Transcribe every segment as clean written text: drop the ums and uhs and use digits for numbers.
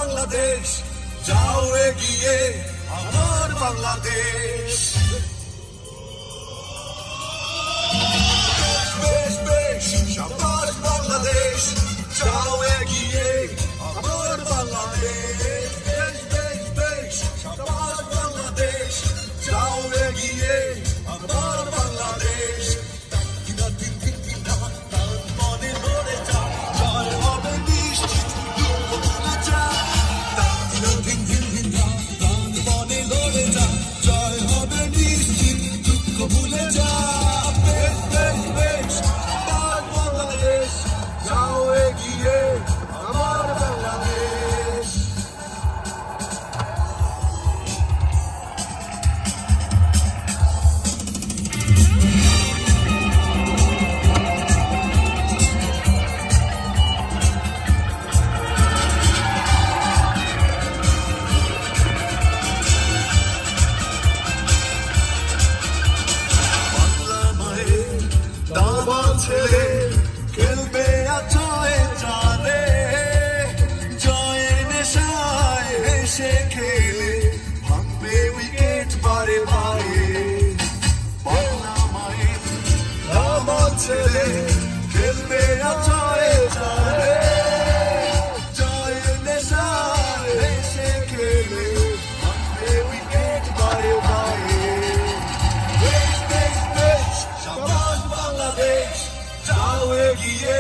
বাংলাদেশ যাও এগিয়ে আমার বাংলাদেশ বেশ বেশ সাবাস বাংলাদেশ যাও এগিয়ে আমার বাংলাদেশ বেশ বেশ বেশ সাবাস বাংলাদেশ যাও এগিয়ে আমার বাংলাদেশ ছেলে খেলবে জয়ে জানে জয়ের নেশায় হেসে খেলে ভাঙবে উইকেট বারে বারে বাংলা মায়ের আমার ছেলে খেলবে জয়ে জানে জয়ের নেশায় হেসে খেলে ভাঙবে উইকেট বারে বারে বেশ বেশ বেশ সাবাস বাংলাদেশ যাও এগিয়ে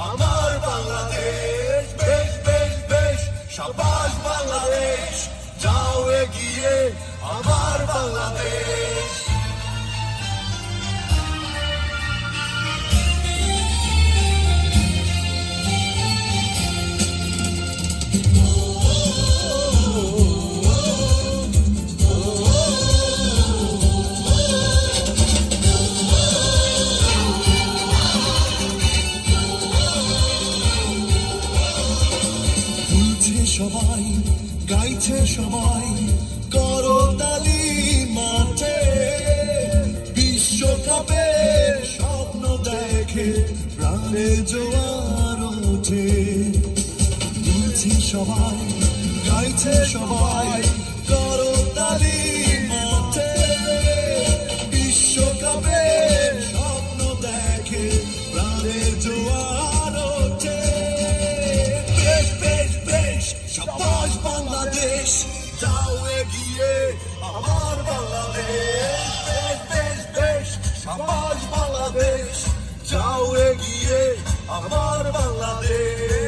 আমার বাংলাদেশ বেশ বেশ বেশ সাবাস বাংলাদেশ যাও এগিয়ে আমার বাংলাদেশ সবাই গাইছে সবাই করতালি মাঠে বিশ্বকাপের স্বপ্ন দেখে প্রাণে জোয়ার ওঠে দুলছে সবাই গাইছে সবাই করতালি মাঠে বিশ্বকাপের স্বপ্ন দেখে প্রাণে জোয়ার ওঠে বেশ বেশ বেশ সাবাস বাংলাদেশ যাও এগিয়ে আমার বাংলাদেশ বেশ বেশ বেশ সাবাস বাংলাদেশ যাও এগিয়ে আমার বাংলাদেশ